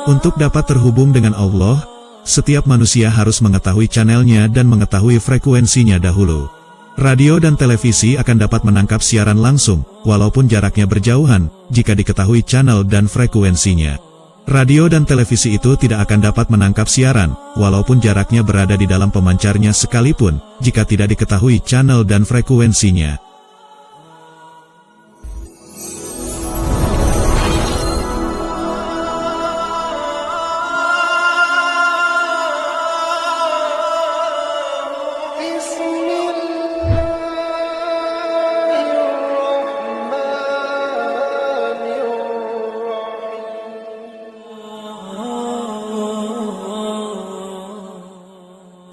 Untuk dapat terhubung dengan Allah, setiap manusia harus mengetahui channelnya dan mengetahui frekuensinya dahulu. Radio dan televisi akan dapat menangkap siaran langsung, walaupun jaraknya berjauhan, jika diketahui channel dan frekuensinya. Radio dan televisi itu tidak akan dapat menangkap siaran, walaupun jaraknya berada di dalam pemancarnya sekalipun, jika tidak diketahui channel dan frekuensinya.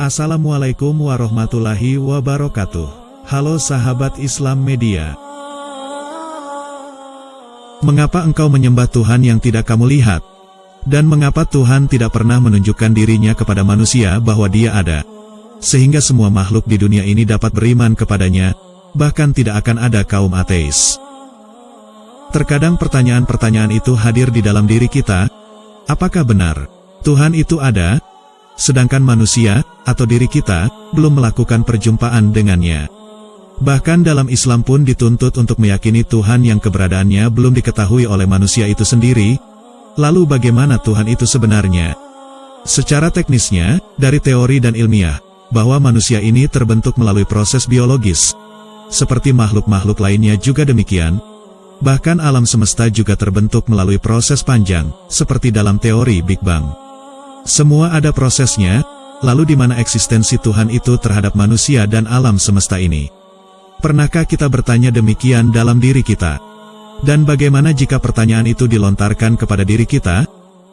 Assalamualaikum warahmatullahi wabarakatuh. Halo sahabat Islam Media. Mengapa engkau menyembah Tuhan yang tidak kamu lihat? Dan mengapa Tuhan tidak pernah menunjukkan dirinya kepada manusia bahwa Dia ada? Sehingga semua makhluk di dunia ini dapat beriman kepadanya, bahkan tidak akan ada kaum ateis. Terkadang pertanyaan-pertanyaan itu hadir di dalam diri kita. Apakah benar Tuhan itu ada? Sedangkan manusia, atau diri kita, belum melakukan perjumpaan dengannya. Bahkan dalam Islam pun dituntut untuk meyakini Tuhan yang keberadaannya belum diketahui oleh manusia itu sendiri. Lalu bagaimana Tuhan itu sebenarnya? Secara teknisnya, dari teori dan ilmiah, bahwa manusia ini terbentuk melalui proses biologis. Seperti makhluk-makhluk lainnya juga demikian. Bahkan alam semesta juga terbentuk melalui proses panjang, seperti dalam teori Big Bang. Semua ada prosesnya, lalu di mana eksistensi Tuhan itu terhadap manusia dan alam semesta ini? Pernahkah kita bertanya demikian dalam diri kita? Dan bagaimana jika pertanyaan itu dilontarkan kepada diri kita?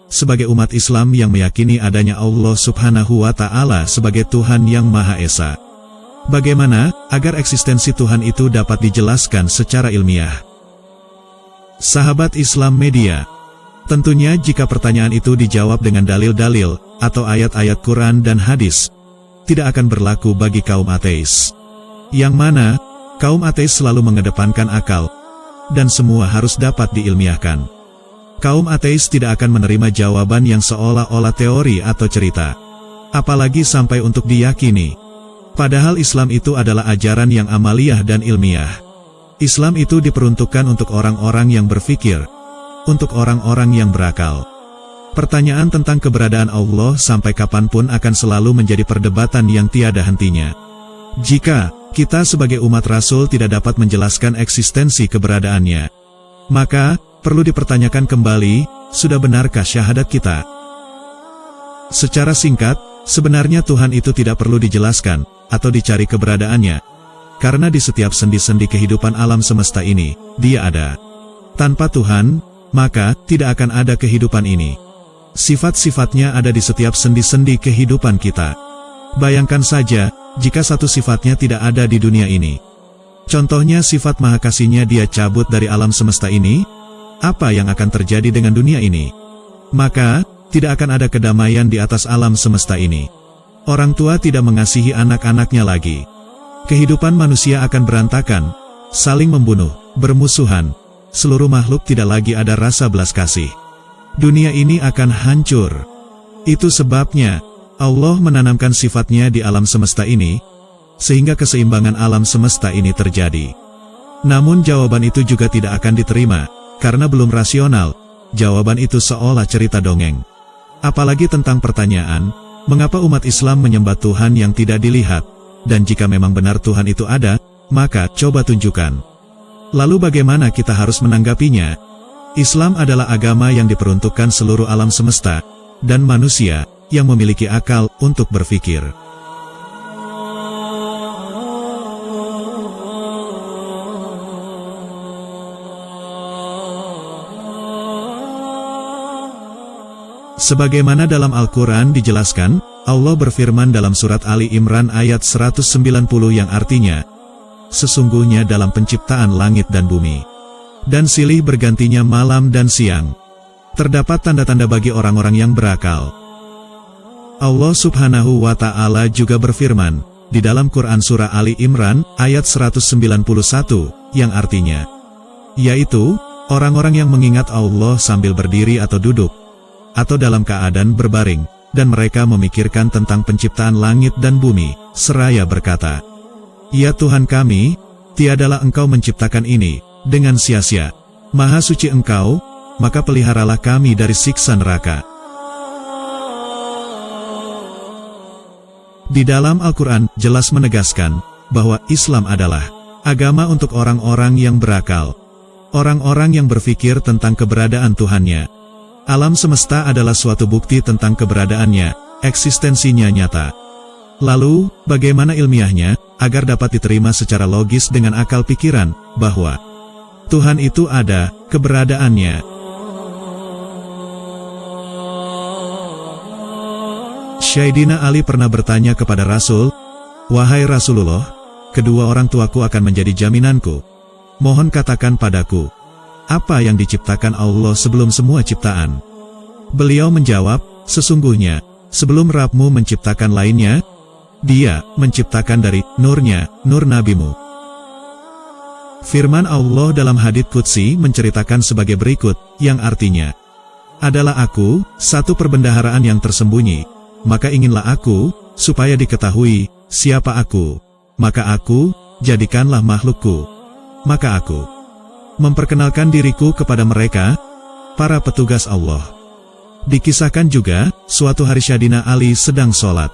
Sebagai umat Islam yang meyakini adanya Allah Subhanahu wa Ta'ala sebagai Tuhan yang Maha Esa. Bagaimana agar eksistensi Tuhan itu dapat dijelaskan secara ilmiah? Sahabat Islam Media, tentunya jika pertanyaan itu dijawab dengan dalil-dalil, atau ayat-ayat Quran dan hadis, tidak akan berlaku bagi kaum ateis. Yang mana, kaum ateis selalu mengedepankan akal, dan semua harus dapat diilmiahkan. Kaum ateis tidak akan menerima jawaban yang seolah-olah teori atau cerita. Apalagi sampai untuk diyakini. Padahal Islam itu adalah ajaran yang amaliyah dan ilmiah. Islam itu diperuntukkan untuk orang-orang yang berpikir, untuk orang-orang yang berakal. Pertanyaan tentang keberadaan Allah sampai kapanpun akan selalu menjadi perdebatan yang tiada hentinya. Jika kita sebagai umat Rasul tidak dapat menjelaskan eksistensi keberadaannya, maka perlu dipertanyakan kembali, sudah benarkah syahadat kita? Secara singkat, sebenarnya Tuhan itu tidak perlu dijelaskan, atau dicari keberadaannya. Karena di setiap sendi-sendi kehidupan alam semesta ini, Dia ada. Tanpa Tuhan, maka tidak akan ada kehidupan ini. Sifat-sifatnya ada di setiap sendi-sendi kehidupan kita. Bayangkan saja, jika satu sifatnya tidak ada di dunia ini. Contohnya sifat Maha Kasih-Nya Dia cabut dari alam semesta ini, apa yang akan terjadi dengan dunia ini? Maka, tidak akan ada kedamaian di atas alam semesta ini. Orang tua tidak mengasihi anak-anaknya lagi. Kehidupan manusia akan berantakan, saling membunuh, bermusuhan. Seluruh makhluk tidak lagi ada rasa belas kasih. Dunia ini akan hancur. Itu sebabnya, Allah menanamkan sifatnya di alam semesta ini, sehingga keseimbangan alam semesta ini terjadi. Namun jawaban itu juga tidak akan diterima, karena belum rasional. Jawaban itu seolah cerita dongeng. Apalagi tentang pertanyaan, mengapa umat Islam menyembah Tuhan yang tidak dilihat? Dan jika memang benar Tuhan itu ada, maka coba tunjukkan. Lalu bagaimana kita harus menanggapinya? Islam adalah agama yang diperuntukkan seluruh alam semesta, dan manusia, yang memiliki akal untuk berpikir. Sebagaimana dalam Al-Quran dijelaskan, Allah berfirman dalam surat Ali Imran ayat 190 yang artinya, sesungguhnya dalam penciptaan langit dan bumi, dan silih bergantinya malam dan siang, terdapat tanda-tanda bagi orang-orang yang berakal. Allah Subhanahu wa Ta'ala juga berfirman di dalam Quran Surah Ali Imran ayat 191 yang artinya, yaitu orang-orang yang mengingat Allah sambil berdiri atau duduk, atau dalam keadaan berbaring, dan mereka memikirkan tentang penciptaan langit dan bumi, seraya berkata, "Ya Tuhan kami, tiadalah Engkau menciptakan ini dengan sia-sia. Maha suci Engkau, maka peliharalah kami dari siksa neraka." Di dalam Al-Quran jelas menegaskan bahwa Islam adalah agama untuk orang-orang yang berakal, orang-orang yang berpikir tentang keberadaan Tuhannya. Alam semesta adalah suatu bukti tentang keberadaannya, eksistensinya nyata. Lalu, bagaimana ilmiahnya, agar dapat diterima secara logis dengan akal pikiran, bahwa Tuhan itu ada, keberadaannya. Sayyidina Ali pernah bertanya kepada Rasul, "Wahai Rasulullah, kedua orang tuaku akan menjadi jaminanku. Mohon katakan padaku, apa yang diciptakan Allah sebelum semua ciptaan?" Beliau menjawab, "Sesungguhnya, sebelum Rabbmu menciptakan lainnya, Dia menciptakan dari nurnya, nur nabimu." Firman Allah dalam hadits qudsi menceritakan sebagai berikut, yang artinya, "Adalah aku, satu perbendaharaan yang tersembunyi, maka inginlah aku, supaya diketahui, siapa aku. Maka aku, jadikanlah makhlukku. Maka aku memperkenalkan diriku kepada mereka, para petugas Allah." Dikisahkan juga, suatu hari Sayyidina Ali sedang sholat.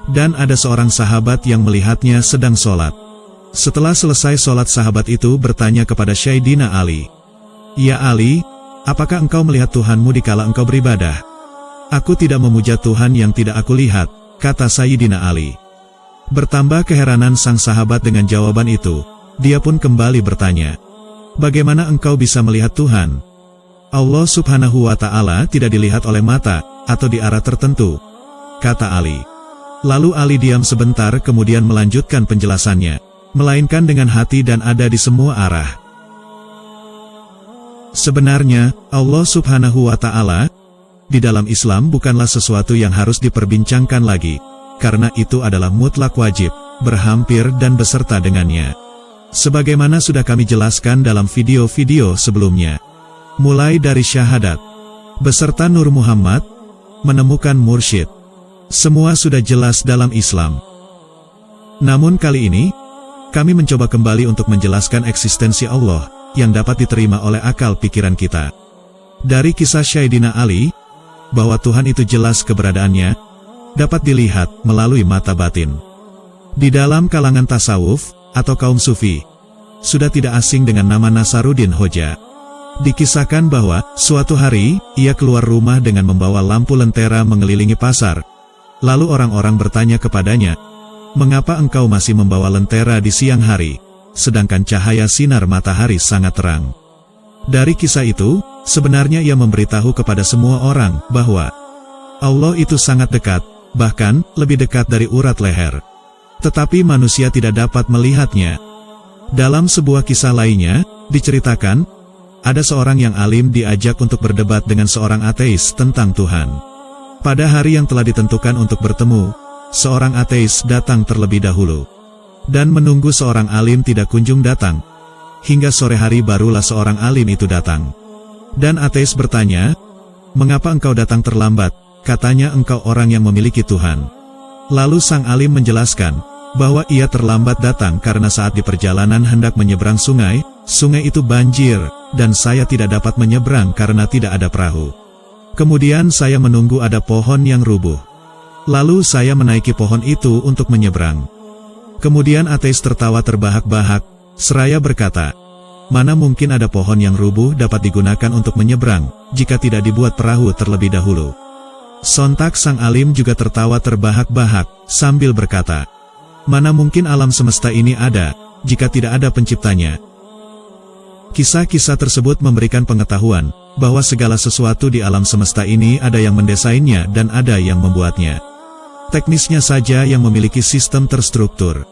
Dan ada seorang sahabat yang melihatnya sedang sholat. Setelah selesai sholat, sahabat itu bertanya kepada Sayyidina Ali, "Ya Ali, apakah engkau melihat Tuhanmu dikala engkau beribadah?" "Aku tidak memuja Tuhan yang tidak aku lihat," kata Sayyidina Ali. Bertambah keheranan sang sahabat dengan jawaban itu. Dia pun kembali bertanya, "Bagaimana engkau bisa melihat Tuhan?" "Allah Subhanahu wa Ta'ala tidak dilihat oleh mata, atau di arah tertentu," kata Ali. Lalu Ali diam sebentar kemudian melanjutkan penjelasannya, "Melainkan dengan hati dan ada di semua arah." Sebenarnya, Allah Subhanahu wa Ta'ala di dalam Islam bukanlah sesuatu yang harus diperbincangkan lagi, karena itu adalah mutlak wajib, berhampir dan beserta dengannya. Sebagaimana sudah kami jelaskan dalam video-video sebelumnya. Mulai dari syahadat, beserta Nur Muhammad, menemukan mursyid. Semua sudah jelas dalam Islam. Namun kali ini, kami mencoba kembali untuk menjelaskan eksistensi Allah, yang dapat diterima oleh akal pikiran kita. Dari kisah Sayyidina Ali, bahwa Tuhan itu jelas keberadaannya, dapat dilihat melalui mata batin. Di dalam kalangan tasawuf, atau kaum sufi, sudah tidak asing dengan nama Nasaruddin Hoja. Dikisahkan bahwa, suatu hari, ia keluar rumah dengan membawa lampu lentera mengelilingi pasar. Lalu orang-orang bertanya kepadanya, "Mengapa engkau masih membawa lentera di siang hari, sedangkan cahaya sinar matahari sangat terang?" Dari kisah itu, sebenarnya ia memberitahu kepada semua orang, bahwa Allah itu sangat dekat, bahkan, lebih dekat dari urat leher. Tetapi manusia tidak dapat melihatnya. Dalam sebuah kisah lainnya, diceritakan, ada seorang yang alim diajak untuk berdebat dengan seorang ateis tentang Tuhan. Pada hari yang telah ditentukan untuk bertemu, seorang ateis datang terlebih dahulu. Dan menunggu seorang alim tidak kunjung datang. Hingga sore hari barulah seorang alim itu datang. Dan ateis bertanya, "Mengapa engkau datang terlambat?" Katanya, "Engkau orang yang memiliki Tuhan." Lalu sang alim menjelaskan, bahwa ia terlambat datang karena saat di perjalanan hendak menyeberang sungai, sungai itu banjir, dan saya tidak dapat menyeberang karena tidak ada perahu. Kemudian saya menunggu ada pohon yang rubuh. Lalu saya menaiki pohon itu untuk menyeberang. Kemudian ateis tertawa terbahak-bahak, seraya berkata, "Mana mungkin ada pohon yang rubuh dapat digunakan untuk menyeberang, jika tidak dibuat perahu terlebih dahulu." Sontak sang alim juga tertawa terbahak-bahak, sambil berkata, "Mana mungkin alam semesta ini ada, jika tidak ada penciptanya." Kisah-kisah tersebut memberikan pengetahuan, bahwa segala sesuatu di alam semesta ini ada yang mendesainnya dan ada yang membuatnya. Teknisnya saja yang memiliki sistem terstruktur.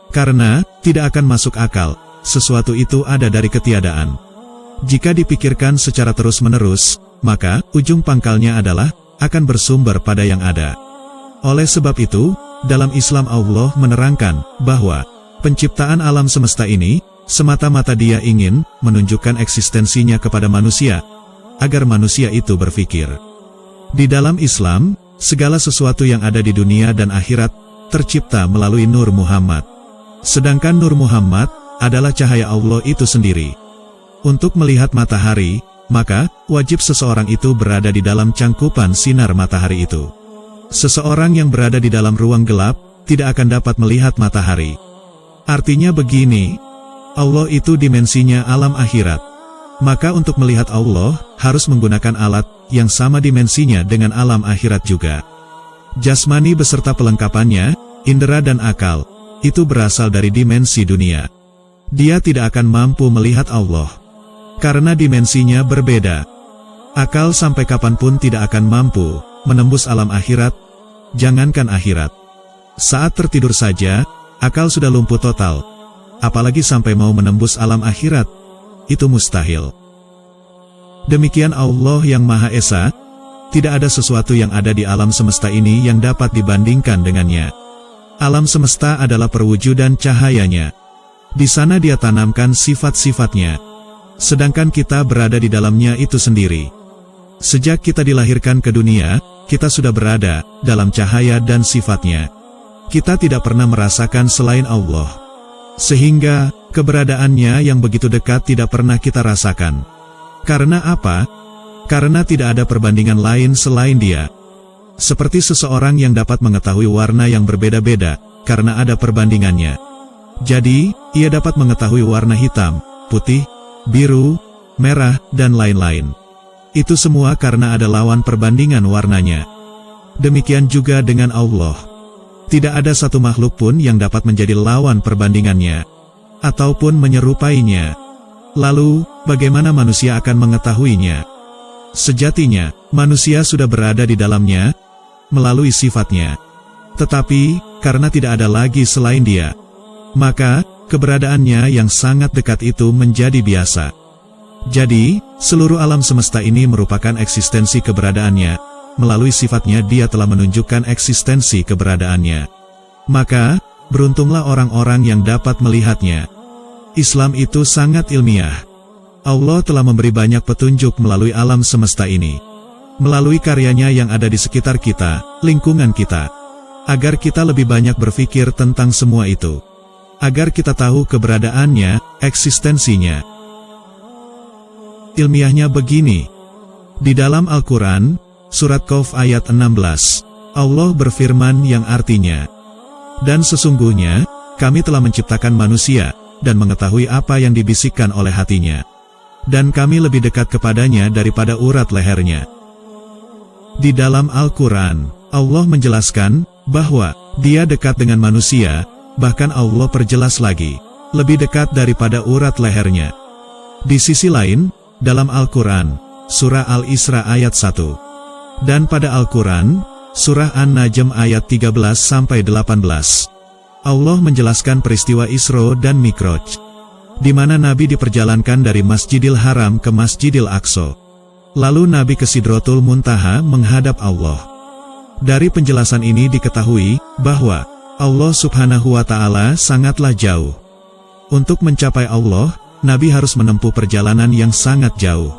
Karena, tidak akan masuk akal, sesuatu itu ada dari ketiadaan. Jika dipikirkan secara terus-menerus, maka, ujung pangkalnya adalah, akan bersumber pada yang ada. Oleh sebab itu, dalam Islam Allah menerangkan, bahwa, penciptaan alam semesta ini, semata-mata Dia ingin menunjukkan eksistensinya kepada manusia, agar manusia itu berpikir. Di dalam Islam, segala sesuatu yang ada di dunia dan akhirat tercipta melalui Nur Muhammad. Sedangkan Nur Muhammad adalah cahaya Allah itu sendiri. Untuk melihat matahari, maka wajib seseorang itu berada di dalam cangkupan sinar matahari itu. Seseorang yang berada di dalam ruang gelap tidak akan dapat melihat matahari. Artinya begini, Allah itu dimensinya alam akhirat. Maka untuk melihat Allah, harus menggunakan alat yang sama dimensinya dengan alam akhirat juga. Jasmani beserta pelengkapannya, indera dan akal, itu berasal dari dimensi dunia. Dia tidak akan mampu melihat Allah, karena dimensinya berbeda. Akal sampai kapanpun tidak akan mampu menembus alam akhirat, jangankan akhirat. Saat tertidur saja, akal sudah lumpuh total. Apalagi sampai mau menembus alam akhirat, itu mustahil. Demikian Allah yang Maha Esa, tidak ada sesuatu yang ada di alam semesta ini yang dapat dibandingkan dengannya. Alam semesta adalah perwujudan cahayanya. Di sana Dia tanamkan sifat-sifatnya, sedangkan kita berada di dalamnya itu sendiri. Sejak kita dilahirkan ke dunia, kita sudah berada dalam cahaya dan sifatnya. Kita tidak pernah merasakan selain Allah, sehingga keberadaannya yang begitu dekat tidak pernah kita rasakan. Karena apa? Karena tidak ada perbandingan lain selain Dia. Seperti seseorang yang dapat mengetahui warna yang berbeda-beda, karena ada perbandingannya. Jadi, ia dapat mengetahui warna hitam, putih, biru, merah, dan lain-lain. Itu semua karena ada lawan perbandingan warnanya. Demikian juga dengan Allah. Tidak ada satu makhluk pun yang dapat menjadi lawan perbandingannya, ataupun menyerupainya. Lalu, bagaimana manusia akan mengetahuinya? Sejatinya, manusia sudah berada di dalamnya, melalui sifatnya. Tetapi, karena tidak ada lagi selain Dia, maka, keberadaannya yang sangat dekat itu menjadi biasa. Jadi, seluruh alam semesta ini merupakan eksistensi keberadaannya. Melalui sifatnya Dia telah menunjukkan eksistensi keberadaannya. Maka, beruntunglah orang-orang yang dapat melihatnya. Islam itu sangat ilmiah. Allah telah memberi banyak petunjuk melalui alam semesta ini. Melalui karyanya yang ada di sekitar kita, lingkungan kita. Agar kita lebih banyak berpikir tentang semua itu. Agar kita tahu keberadaannya, eksistensinya. Ilmiahnya begini. Di dalam Al-Quran, Surat Qaf ayat 16, Allah berfirman yang artinya, dan sesungguhnya, kami telah menciptakan manusia, dan mengetahui apa yang dibisikkan oleh hatinya. Dan kami lebih dekat kepadanya daripada urat lehernya. Di dalam Al-Quran, Allah menjelaskan, bahwa, Dia dekat dengan manusia, bahkan Allah perjelas lagi, lebih dekat daripada urat lehernya. Di sisi lain, dalam Al-Quran, Surah Al-Isra ayat 1. Dan pada Al-Quran, Surah An-Najm ayat 13-18, Allah menjelaskan peristiwa Isra dan Mi'raj, di mana Nabi diperjalankan dari Masjidil Haram ke Masjidil Aqsa. Lalu Nabi ke Sidratul Muntaha menghadap Allah. Dari penjelasan ini diketahui, bahwa, Allah subhanahu wa ta'ala sangatlah jauh. Untuk mencapai Allah, Nabi harus menempuh perjalanan yang sangat jauh.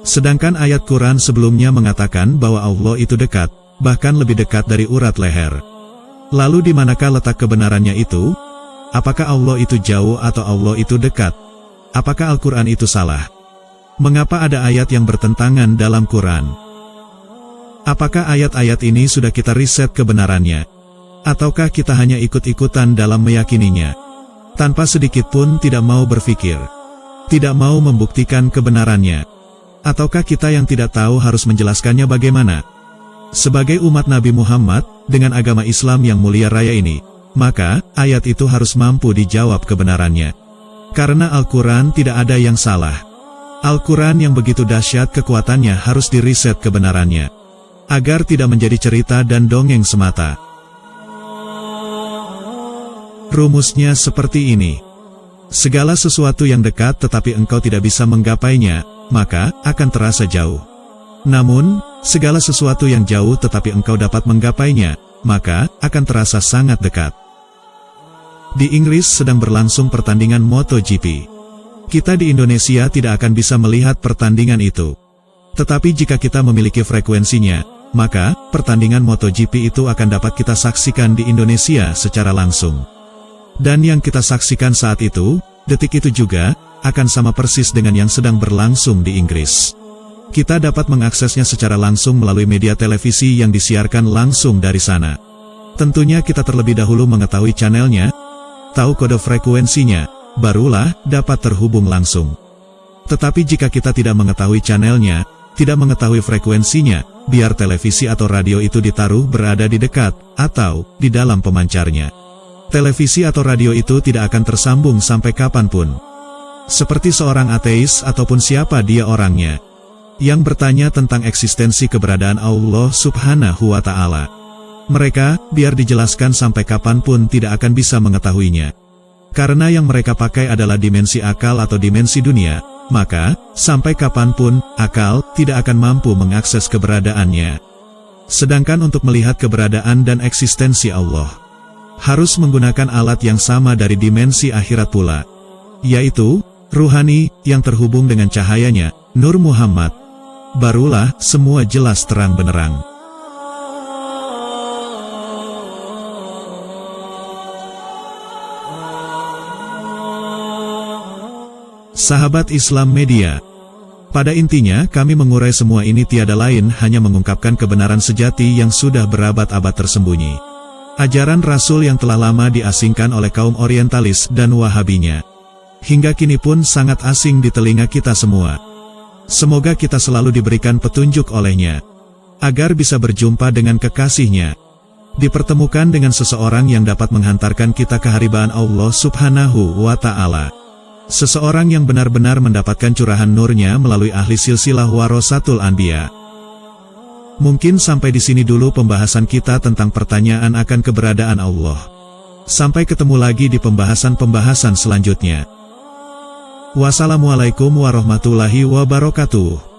Sedangkan ayat Quran sebelumnya mengatakan bahwa Allah itu dekat, bahkan lebih dekat dari urat leher. Lalu di manakah letak kebenarannya itu? Apakah Allah itu jauh atau Allah itu dekat? Apakah Al-Quran itu salah? Mengapa ada ayat yang bertentangan dalam Quran? Apakah ayat-ayat ini sudah kita riset kebenarannya? Ataukah kita hanya ikut-ikutan dalam meyakininya? Tanpa sedikit pun tidak mau berpikir, tidak mau membuktikan kebenarannya. Ataukah kita yang tidak tahu harus menjelaskannya bagaimana? Sebagai umat Nabi Muhammad, dengan agama Islam yang mulia raya ini, maka, ayat itu harus mampu dijawab kebenarannya. Karena Al-Quran tidak ada yang salah. Al-Quran yang begitu dahsyat kekuatannya harus diriset kebenarannya, agar tidak menjadi cerita dan dongeng semata. Rumusnya seperti ini. Segala sesuatu yang dekat tetapi engkau tidak bisa menggapainya, maka, akan terasa jauh. Namun, segala sesuatu yang jauh tetapi engkau dapat menggapainya, maka, akan terasa sangat dekat. Di Inggris sedang berlangsung pertandingan MotoGP. Kita di Indonesia tidak akan bisa melihat pertandingan itu. Tetapi jika kita memiliki frekuensinya, maka pertandingan MotoGP itu akan dapat kita saksikan di Indonesia secara langsung. Dan yang kita saksikan saat itu, detik itu juga, akan sama persis dengan yang sedang berlangsung di Inggris. Kita dapat mengaksesnya secara langsung melalui media televisi yang disiarkan langsung dari sana. Tentunya kita terlebih dahulu mengetahui channelnya, tahu kode frekuensinya, barulah dapat terhubung langsung. Tetapi jika kita tidak mengetahui channelnya, tidak mengetahui frekuensinya, biar televisi atau radio itu ditaruh berada di dekat, atau di dalam pemancarnya, televisi atau radio itu tidak akan tersambung sampai kapanpun. Seperti seorang ateis ataupun siapa dia orangnya, yang bertanya tentang eksistensi keberadaan Allah Subhanahu wa Ta'ala. Mereka, biar dijelaskan sampai kapanpun tidak akan bisa mengetahuinya. Karena yang mereka pakai adalah dimensi akal atau dimensi dunia, maka, sampai kapanpun, akal tidak akan mampu mengakses keberadaannya. Sedangkan untuk melihat keberadaan dan eksistensi Allah, harus menggunakan alat yang sama dari dimensi akhirat pula, yaitu ruhani yang terhubung dengan cahayanya, Nur Muhammad. Barulah semua jelas terang benerang. Sahabat Islam Media, pada intinya kami mengurai semua ini tiada lain hanya mengungkapkan kebenaran sejati yang sudah berabad-abad tersembunyi. Ajaran Rasul yang telah lama diasingkan oleh kaum orientalis dan wahabinya, hingga kini pun sangat asing di telinga kita semua. Semoga kita selalu diberikan petunjuk olehnya, agar bisa berjumpa dengan kekasihnya, dipertemukan dengan seseorang yang dapat menghantarkan kita ke haribaan Allah Subhanahu wa Ta'ala. Seseorang yang benar-benar mendapatkan curahan nurnya melalui ahli silsilah warasatul anbiya. Mungkin sampai di sini dulu pembahasan kita tentang pertanyaan akan keberadaan Allah. Sampai ketemu lagi di pembahasan-pembahasan selanjutnya. Wassalamualaikum warahmatullahi wabarakatuh.